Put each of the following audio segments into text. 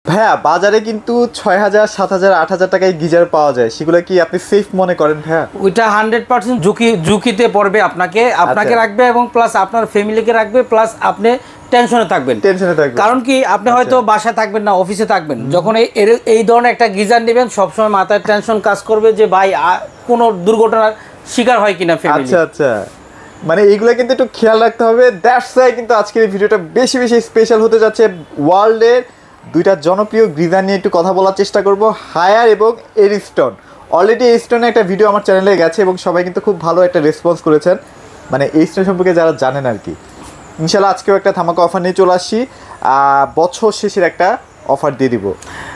ভাইয়া বাজারে কিন্তু ৬,০০০, ৭,০০০, ৮,০০০ টাকায় গিজার পাওয়া যায়, সেগুলো কি আপনি সেফ মনে করেন ভাইয়া? ওইটা 100% ঝুঁকিতে পড়বে, আপনাকে রাখবে এবং প্লাস আপনার ফ্যামিলিকে রাখবে, প্লাস আপনি টেনশনে থাকবেন। কারণ কি আপনি হয়তো বাসায় থাকবেন না, অফিসে থাকবেন, যখন এই ধরনের একটা গিজার নেবেন সবসময় মাথায় টেনশন কাজ করবে যে ভাই কোনো দুর্ঘটনার শিকার হয় কিনা ফ্যামিলি। আচ্ছা আচ্ছা, মানে এইগুলো কিন্তু একটু খেয়াল রাখতে হবে। দ্যাটস ওয়াই কিন্তু আজকের এই ভিডিওটা বেশি বেশি স্পেশাল হতে যাচ্ছে। ওয়ার্ল্ডের দুইটা জনপ্রিয় গিজার নিয়ে একটু কথা বলার চেষ্টা করব, হায়ার এবং এরিস্টন। অলরেডি এরিস্টনে একটা ভিডিও আমার চ্যানেলে গেছে এবং সবাই কিন্তু খুব ভালো একটা রেসপন্স করেছেন, মানে এরিস্টন সম্পর্কে যারা জানেন আর কি। ইনশাল্লাহ আজকেও একটা ধামাকা অফার নিয়ে চলে আসছি, বছর শেষের একটা অফার দিয়ে দিব।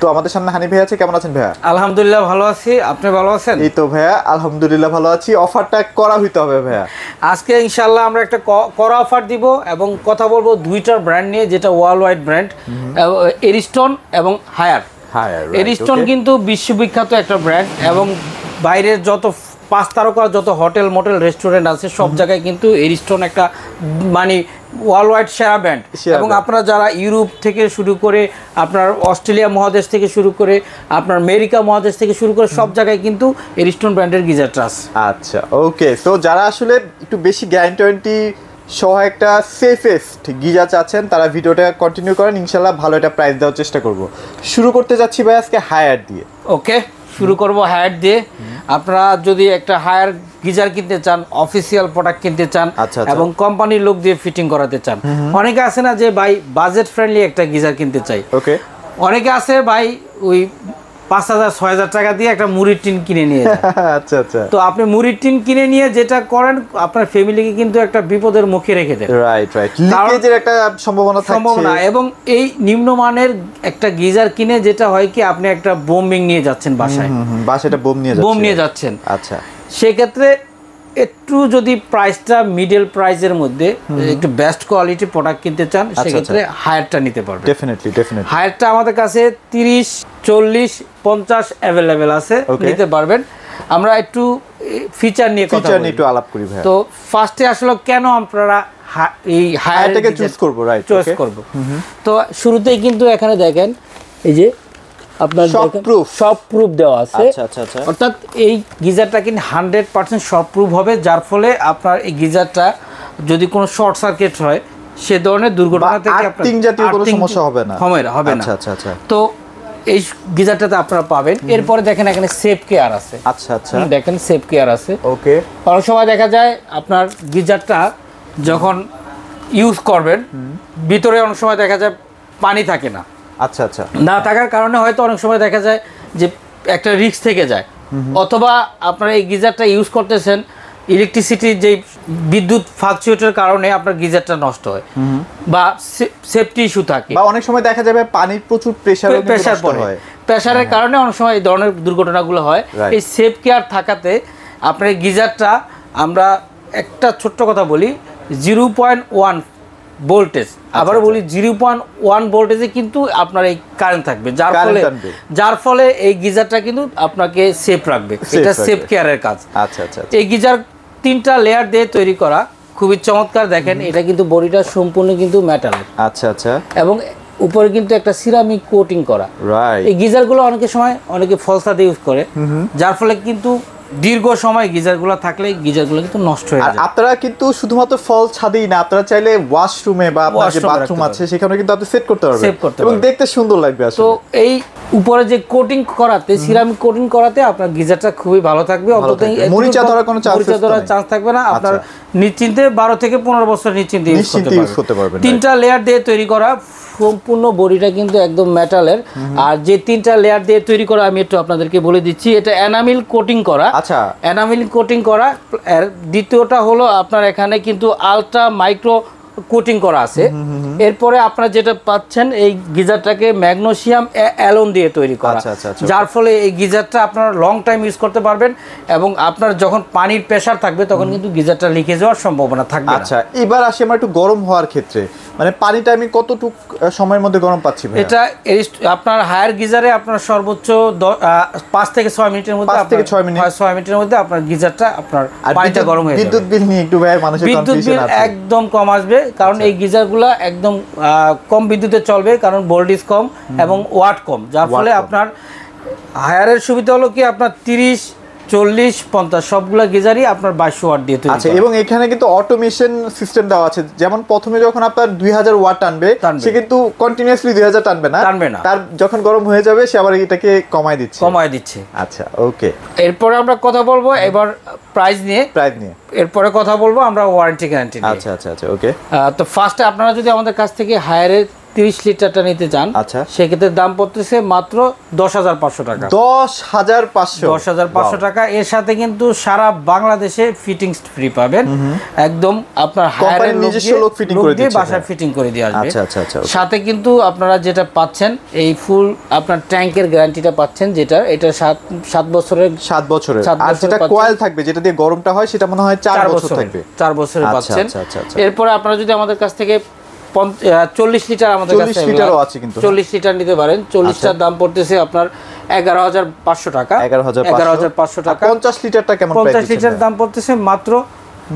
তো আমাদের সামনে হানি ভাই আছে, কেমন আছেন ভাইয়া? আলহামদুলিল্লাহ ভালো আছি, আপনি ভালো আছেন? এই তো ভাইয়া আলহামদুলিল্লাহ ভালো আছি। অফারটা করা হইতে হবে ভাইয়া আজকে ইনশাল্লাহ আমরা একটা করা অফার দিব এবং কথা বলবো দুইটার ব্র্যান্ড নিয়ে, যেটা ওয়ার্ল্ড ওয়াইড ব্র্যান্ড, এরিস্টন এবং হায়ার। এরিস্টন কিন্তু বিশ্ববিখ্যাত একটা ব্র্যান্ড এবং বাইরের যত 5 তারকা যত হোটেল মোটেল রেস্টুরেন্ট আছে সব জায়গায় কিন্তু এরিস্টন একটা মানে ওয়ার্ল্ড ওয়াইড সেরা ব্র্যান্ড। এবং আপনারা যারা ইউরোপ থেকে শুরু করে আপনার অস্ট্রেলিয়া মহাদেশ থেকে শুরু করে আপনার আমেরিকা মহাদেশ থেকে শুরু করে সব জায়গায় কিন্তু এরিস্টন ব্র্যান্ডের গিজারটা আছে। আচ্ছা ওকে, তো যারা আসলে একটু বেশি গ্যারান্টি সহ একটা সেফেস্ট গিজার চাচ্ছেন তারা ভিডিওটা কন্টিনিউ করেন, ইনশাল্লাহ ভালো একটা প্রাইস দেওয়ার চেষ্টা করব। শুরু করতে যাচ্ছি ভাই আজকে হায়ার দিয়ে। ওকে, শুরু করব হায়ার দিয়ে। আপনারা যদি একটা হায়ার গিজার কিনতে চান, অফিসিয়াল প্রোডাক্ট কিনতে চান এবং কোম্পানির লোক দিয়ে ফিটিং করাতে চান, অনেকে আছে না যে ভাই বাজেট ফ্রেন্ডলি একটা গিজার কিনতে চাই, ওকে, অনেকে আছে ভাই ওই 5,000 6,000 টাকা দিয়ে একটা মুড়ির টিন কিনে নিয়ে যায়। আচ্ছা আচ্ছা, তো আপনি মুড়ির টিন কিনে নিয়ে যেটা করেন আপনার ফ্যামিলিকে কিন্তু একটা বিপদের মুখে রেখে দেন। রাইট রাইট, লিকেজের একটা সম্ভাবনা এবং এই নিম্নমানের একটা গিজার কিনে যেটা হয় কি আপনি একটা বোমিং নিয়ে যাচ্ছেন বাসায়, বাসাটা বোম নিয়ে যাচ্ছেন। আচ্ছা, সেক্ষেত্রে একটু যদি প্রাইসটা মিডল প্রাইসের মধ্যে একটু বেস্ট কোয়ালিটি প্রোডাক্ট কিনতে চান সেক্ষেত্রে হায়ারটা নিতে পারবেন। ডেফিনেটলি হায়ারটা আমাদের কাছে 30, 40, 50 অ্যাভেলেবেল আছে, নিতে পারবেন। আমরা একটু ফিচার নিয়ে একটু আলাপ করি ভাই। তো ফার্স্টে আসলে কেন আপনারা এই হায়ারটাকে চুজ করব, রাইট, চয়েস করব। তো শুরুতেই কিন্তু এখানে দেখেন এই যে আপনার সব প্রুফ দেওয়া আছে। অর্থাৎ এই গিজারটা কিন্তু 100% সব প্রুফ হবে, যার ফলে আপনার এই গিজারটা যদি কোনো শর্ট সার্কিট হয় সে ধরনের দুর্ঘটনা থেকে আপনার কোনো সমস্যা হবে না। আচ্ছা। তো এই গিজারটাতে আপনারা পাবেন। এরপরে দেখেন এখানে সেফ কেয়ার আছে। আচ্ছা, দেখেন সেফ কেয়ার আছে। ওকে, অনেক সময় দেখা যায় আপনার গিজারটা যখন ইউজ করবেন ভিতরে অনেক সময় দেখা যায় পানি থাকে না। আচ্ছা, না থাকার কারণে হয়তো অনেক সময় দেখা যায় যে একটা রিস্ক থেকে যায়, অথবা আপনারা এই গিজারটা ইউজ করতেছেন ইলেকট্রিসিটির যে বিদ্যুৎ ফ্লাকচুয়েটের কারণে আপনার গিজারটা নষ্ট হয় বা সেফটি ইস্যু থাকে, বা অনেক সময় দেখা যাবে পানির প্রচুর প্রেসার পড়ে, প্রেসারের কারণে অনেক সময় এই ধরনের দুর্ঘটনাগুলো হয়। এই সেফ কেয়ার থাকাতে আপনার এই গিজারটা, আমরা একটা ছোট্ট কথা বলি, 0.1 ভোল্টেজ, আবার বলি 0.1 ভোল্টেজে কিন্তু আপনার এই কারেন্ট থাকবে, যার ফলে এই গিজারটা কিন্তু আপনাকে সেফ রাখবে। এটা সেফ কেয়ারের কাজ। আচ্ছা, এই গিজার 3টা লেয়ার দিয়ে তৈরি করা, খুবই চমৎকার। দেখেন এটা কিন্তু বডিটা সম্পূর্ণ কিন্তু মেটালের। আচ্ছা, এবং উপরে কিন্তু একটা সিরামিক কোটিং করা। এই গিজারগুলো অনেকে ফলস দিয়ে ইউজ করে, যার ফলে কিন্তু দীর্ঘ সময় গিজারগুলো থাকলে গিজারগুলো কিন্তু নষ্ট হয়ে যায়। আপনারা কিন্তু শুধুমাত্র ফল ছাদেই না, আপনারা চাইলে ওয়াশরুমে বা আপনার যে বাথরুম আছে সেখানে কিন্তু আপনি সেট করতে পারবেন এবং দেখতে সুন্দর লাগবে আসলে। তো এই উপরে যে কোটিং করাতে, সিরামিক কোটিং করাতে আপনার গিজারটা খুবই ভালো থাকবে, অন্তত মরিচা ধরার কোনো চান্স থাকবে না। আপনার নিশ্চিন্তে 12 থেকে 15 বছর নিশ্চিন্তে ইউজ করতে পারবেন। 3টা লেয়ার দিয়ে তৈরি করা, সম্পূর্ণ বডিটা কিন্তু একদম মেটালের। আর যে 3টা লেয়ার দিয়ে তৈরি করা আমি একটু আপনাদেরকে বলে দিচ্ছি। এটা এনামেল কোটিং করা। আচ্ছা, এনামেল কোটিং করা। দ্বিতীয়টা হলো আপনার এখানে কিন্তু আলট্রা মাইক্রো কোটিং করা আছে। এরপরে আপনারা যেটা পাচ্ছেন এই গিজারটাকে ম্যাগনেসিয়াম অ্যালন দিয়ে তৈরি করা, যার ফলে এই গিজারটা আপনারা লং টাইম ইউজ করতে পারবেন এবং আপনার যখন পানির প্রেসার থাকবে তখন কিন্তু গিজারটা লিকেজ হওয়ার সম্ভাবনা থাকবে। আচ্ছা, এবার আসি আমরা একটু গরম হওয়ার ক্ষেত্রে, মানে পানিটা আমি কতটুকু সময়ের মধ্যে গরম পাচ্ছি ভাই? এটা আপনার হায়ার গিজারে আপনার সর্বোচ্চ 5 থেকে 6 মিনিটের মধ্যে, 6 মিনিটের মধ্যে আপনার গিজারটা আপনার পানিটা গরম হয়ে যাবে। বিদ্যুৎ বিল নিয়ে একটু ভাই মানুষের কনফিউশন আছে। বিদ্যুৎ বিল একদম কম আসবে, কারণ এই গিজারগুলো একদম একদম কম বিদ্যুতে চলবে, কারণ ভোল্টেজ কম এবং ওয়াট কম, যার ফলে আপনার হায়ারের সুবিধা হলো কি আপনার 30, 40, 50 সবগুলা গিজারই আপনার 2200 ওয়াট দিয়ে তৈরি। আচ্ছা, এবং এখানে কিন্তু অটোমেশন সিস্টেম দেওয়া আছে, যেমন প্রথমে যখন আপনার 2000 ওয়াট টানবে সে কিন্তু কন্টিনিউয়াসলি 2000 টানবে না, তার যখন গরম হয়ে যাবে সে আবার এটাকে কমায় দিচ্ছে। আচ্ছা, ওকে। এরপরে আমরা কথা বলবো এবার প্রাইস নিয়ে। এরপরে কথা বলবো আমরা ওয়ারেন্টি গ্যারান্টি নিয়ে। আচ্ছা, ওকে। তো ফার্স্টে আপনারা যদি আমাদের কাছ থেকে হায়ারের 30 লিটারটা নিতে চান, আচ্ছা, সেক্ষেত্রে দাম পড়তেছে মাত্র 10,500 টাকা। 10,500 টাকা। এর সাথে কিন্তু সারা বাংলাদেশে ফিটিংস ফ্রি পাবেন, একদম আপনার হায়ারের নিজস্ব লোক ফিটিং করে দিচ্ছে, বাসায় ফিটিং করে দিয়ে আসবে। আচ্ছা। সাথে কিন্তু আপনারা যেটা পাচ্ছেন এই ফুল আপনার ট্যাঙ্কের গ্যারান্টিটা পাচ্ছেন, এটা 7 বছরের। আর যেটা কয়েল থাকবে যেটা দিয়ে গরমটা হয় সেটা মনে হয় 4 বছর থাকবে। 4 বছরের পাচ্ছেন। এরপর আপনারা যদি আমাদের কাছ থেকে 40 লিটার আমাদের কাছে 40 লিটারও আছে, কিন্তু 40 লিটার নিতে পারেন। 40টার দাম পড়তেছে আপনার 11,500 টাকা। 11,500 টাকা। 50 লিটারটা কেমন প্রাইস? 50 লিটার দাম পড়তেছে মাত্র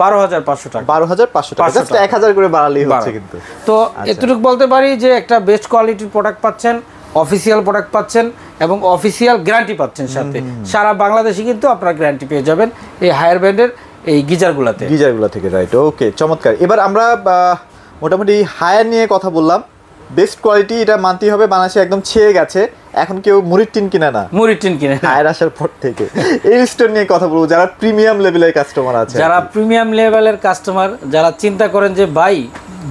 12,500 টাকা। 12,500 টাকা, জাস্ট 1000 করে বাড়ালেই হচ্ছে কিন্তু। তো এতটুকু বলতে পারি যে একটা বেস্ট কোয়ালিটির প্রোডাক্ট পাচ্ছেন, অফিসিয়াল প্রোডাক্ট পাচ্ছেন এবং অফিসিয়াল গ্যারান্টি পাচ্ছেন সাথে। সারা বাংলাদেশে কিন্তু আপনারা গ্যারান্টি পেয়ে যাবেন এই হায়ার ব্র্যান্ডের এই গিজারগুলা থেকে। রাইট, ওকে, চমৎকার। এবার আমরা মোটামুটি হায়ার নিয়ে কথা বললাম, বেস্ট কোয়ালিটি, এটা মানতেই হবে, বাংলাদেশে একদম ছেয়ে গেছে, এখন কেউ মুড়ির টিন কিনে না হায়ার আসার পর থেকে। এই স্টোর নিয়ে কথা বলবো, যারা প্রিমিয়াম লেভেলের কাস্টমার আছে, যারা চিন্তা করেন যে ভাই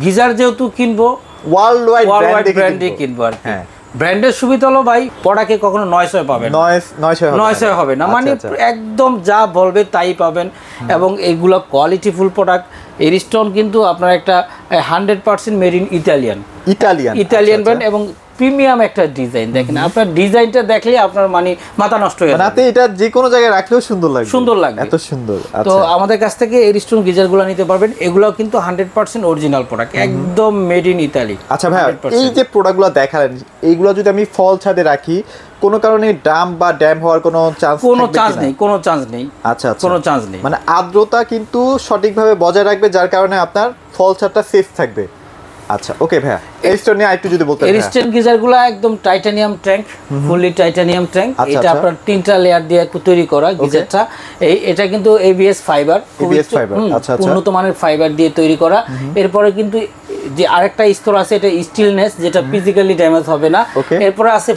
গিজার যেহেতু কিনবো ওয়ার্ল্ড ওয়াইড ব্র্যান্ডে কিনবো আর কি। ব্র্যান্ডের সুবিধা হলো ভাই প্রোডাক্টে কখনো নয়সয় পাবেন, নয়সয় হবে না, মানে একদম যা বলবে তাই পাবেন। এবং এইগুলো কোয়ালিটিফুল প্রোডাক্ট। এরিস্টন কিন্তু আপনার একটা 100% মেড ইন ইটালিয়ান ব্র্যান্ড এবং প্রিমিয়াম একটা ডিজাইন। দেখেন আপনার ডিজাইনটা দেখলে আপনার মানে মাথা নষ্ট হয়ে যাবে, এটা যে কোনো জায়গায় রাখলেও সুন্দর লাগবে, এত সুন্দর। তো আমাদের কাছ থেকে এরিস্টন গিজারগুলো নিতে পারবেন, এগুলো কিন্তু 100% অরিজিনাল প্রোডাক্ট, একদম মেড ইন ইতালি। আচ্ছা ভাই, এই যে প্রোডাক্টগুলো দেখালেন, এইগুলো যদি আমি ফল ছাদে রাখি, কোনো কারণে ড্যাম হওয়ার কোনো চান্স নেই? আচ্ছা, কোনো চান্স নেই, মানে আর্দ্রতা কিন্তু সঠিকভাবে বজায় রাখবে, যার কারণে আপনার ফল ছাদটা সেফ থাকবে। আচ্ছা, ওকে ভাইয়া, এরিস্টন নিয়ে আরেকটু যদি বলতেন। এরিস্টন গিজারগুলো একদম titanium tank, fully titanium tank. এটা আপনার 3টা লেয়ার দিয়ে তৈরি করা গিজারটা। এটা কিন্তু ABS ফাইবার, উন্নত মানের ফাইবার দিয়ে তৈরি করা। এরপরে কিন্তু যে আরেকটা স্তর আছে, এটা স্টিলনেস, যেটা ফিজিক্যালি ড্যামেজ হবে না। এরপরে আছে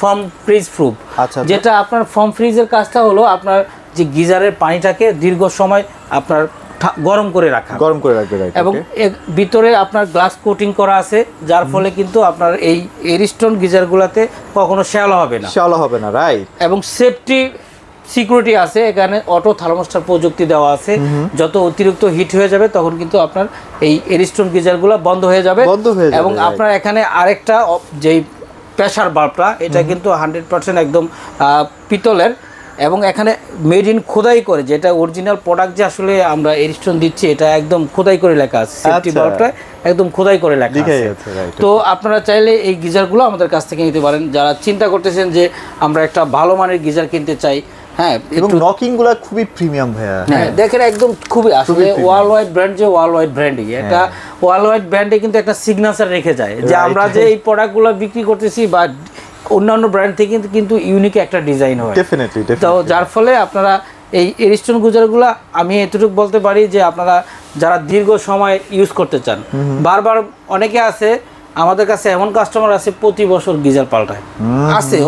ফর্ম ফ্রিজ প্রুফ, যেটা আপনার ফর্ম ফ্রিজের কাজটা হলো আপনার যে গিজারের পানিটাকে দীর্ঘ সময় আপনার গরম করে রাখবে, এবং ভিতরে আপনার গ্লাস কোটিং করা আছে, যার ফলে কিন্তু আপনার এই এরিস্টন গিজারগুলোতে কখনো শ্যালো হবে না, রাইট। এবং সেফটি সিকিউরিটি আছে, এখানে অটো থার্মোস্টার প্রযুক্তি দেওয়া আছে। যত অতিরিক্ত হিট হয়ে যাবে তখন কিন্তু আপনার এই এরিস্টন গিজারগুলো বন্ধ হয়ে যাবে। এবং আপনার এখানে আরেকটা যেই প্রেসার বাল্বটা, এটা কিন্তু 100% একদম পিতলের, এবং এখানে মেড ইন খোদাই করে, যেটা অরিজিনাল প্রোডাক্ট যে আসলে আমরা এরিস্টন দিচ্ছি, এটা একদম খোদাই করে লেখা আছে, সেফটি বাল্বটা একদম খোদাই করে লেখা আছে। তো আপনারা চাইলে এই গিজারগুলো আমাদের কাছ থেকে নিতে পারেন, যারা চিন্তা করতেছেন যে আমরা একটা ভালো মানের গিজার কিনতে চাই। হ্যাঁ, এবং নকিংগুলো খুবই প্রিমিয়াম ভাইয়া। হ্যাঁ, দেখেন একদম খুবই আসলে ওয়ার্ল্ড ওয়াইড ব্র্যান্ড, যে ওয়ার্ল্ড ওয়াইড ব্র্যান্ডই এটা ওয়ার্ল্ড ওয়াইড ব্র্যান্ডে কিন্তু একটা সিগনেচার রেখে যায় যে আমরা যে এই প্রোডাক্টগুলো বিক্রি করতেছি বা অন্যান্য ব্র্যান্ড থেকে কিন্তু ইউনিক একটা ডিজাইন হয়, ডেফিনেটলি। তো যার ফলে আপনারা এই এরিস্টন গিজারগুলো, আমি এতটুকু বলতে পারি যে আপনারা যারা দীর্ঘ সময় ইউজ করতে চান, বারবার অনেকে আছে আমাদের কাছে, এমন কাস্টমার আছে প্রতি বছর গিজার পাল্টায়,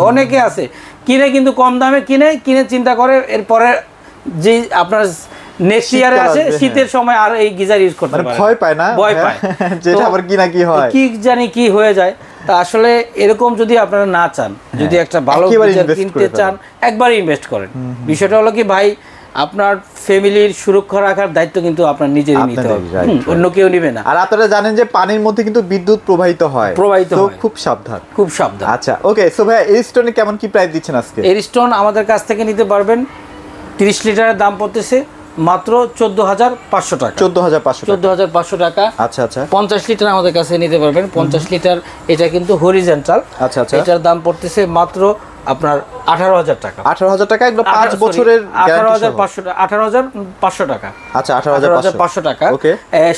অনেকে আছে কিনে, কিন্তু কম দামে কিনে চিন্তা করে এরপরে যে আপনার নেক্সট ইয়ারে আসে শীতের সময় আর এই গিজার ইউজ করতে পারে, ভয় পায় যেটা আবার কি জানি কি হয়ে যায়। তা আসলে এরকম যদি আপনারা না চান, যদি একটা ভালো গিজার কিনতে চান, একবার ইনভেস্ট করেন। বিষয়টা হলো কি ভাই, আপনার ফ্যামিলির সুরক্ষা রাখার দায়িত্ব কিন্তু আপনার নিজেরই নিতে হবে, অন্য কেউ নেবে না। আর আপনারা জানেন যে পানির মধ্যে কিন্তু বিদ্যুৎ প্রবাহিত হয়, তো খুব সাবধান। আচ্ছা, ওকে। সো ভাই, এরিস্টনে কেমন কি প্রাইস দিচ্ছেন আজকে? এরিস্টন আমাদের কাছ থেকে নিতে পারবেন 30 লিটারের দাম পড়তেছে মাত্র 14,500 টাকা। 14,500 টাকা। আচ্ছা, 50 লিটার আমাদের কাছে নিতে পারবেন। 50 লিটার, এটা কিন্তু হরিজন্টাল। আচ্ছা, এটার দাম পড়তেছে মাত্র আপনার 18,000 টাকা। 18,000 টাকা, এগুলো 5 বছরের গ্যারান্টি 18,500 টাকা। আচ্ছা 18,500 টাকা। ওকে,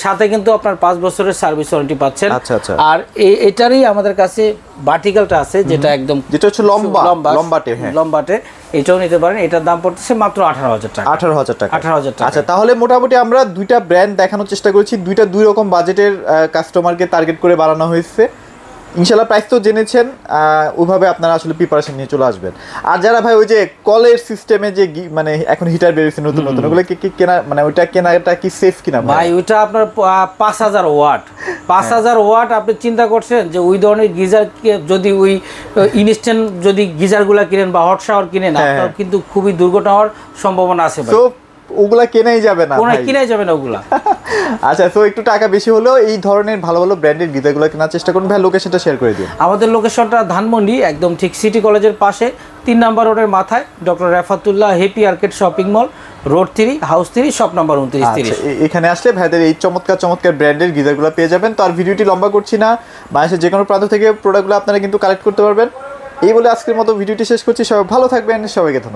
সাথে কিন্তু আপনার 5 বছরের সার্ভিস ওয়ারেন্টি পাচ্ছেন। আচ্ছা আচ্ছা। আর এটারই আমাদের কাছে ভার্টিক্যালটা আছে, যেটা একদম যেটা হচ্ছে লম্বাটে, হ্যাঁ লম্বাটে, এটাও নিতে পারেন। এটার দাম পড়তেছে মাত্র 18,000 টাকা। 18,000 টাকা। 18,000 টাকা। আচ্ছা, তাহলে মোটামুটি আমরা দুইটা ব্র্যান্ড দেখানোর চেষ্টা করেছি, দুই রকম বাজেটের কাস্টমারকে টার্গেট করে বানানো হয়েছে। ইনশাল্লাহ প্রাইস তো জেনেছেন, ওইভাবে আপনারা আসলে প্রিপারেশন নিয়ে চলে আসবেন। আর যারা ভাই ওই যে কলের সিস্টেমে যে মানে এখন হিটার বেরিয়েছে নতুন নতুন, ওগুলো কি কেনা, মানে ওইটা কেনাটা কি সেফ কিনা ভাই? ওইটা আপনার 5,000 ওয়াট, 5,000 ওয়াট। আপনি চিন্তা করছেন যে ওই ধরনের গিজার যদি ওই ইনস্ট্যান্ট যদি গিজারগুলো কিনেন বা হট শাওয়ার কিনেন, আপনার কিন্তু খুবই দুর্ঘটনা হওয়ার সম্ভাবনা আছে ভাই। ওগুলা কেনাই যাবে না ভাই, কিনাই যাবে না ওগুলা। আচ্ছা, তো একটু টাকা বেশি হলেও এই ধরনের ভালো ভালো ব্র্যান্ডের গিজারগুলো কেনার চেষ্টা করুন ভাই। লোকেশনটা শেয়ার করে দিন। আমাদের লোকেশনটা ধানমন্ডি, একদম ঠিক সিটি কলেজের পাশে 3 নাম্বার রোডের মাথায়, doctor Refatullah happy arcade shopping mall, road 3, house 3, shop number 2930। এখানে আসলে ভাইদের এই চমৎকার চমৎকার ব্র্যান্ডের গিজারগুলো পেয়ে যাবেন। তো আর ভিডিওটি লম্বা করছি না, বাংলাদেশের যে কোনো প্রান্ত থেকে প্রোডাক্টগুলো আপনারা কিন্তু কালেক্ট করতে পারবেন। এই বলে আজকের মতো ভিডিওটি শেষ করছি। সবাই ভালো থাকবেন, সবাইকে ধন্যবাদ।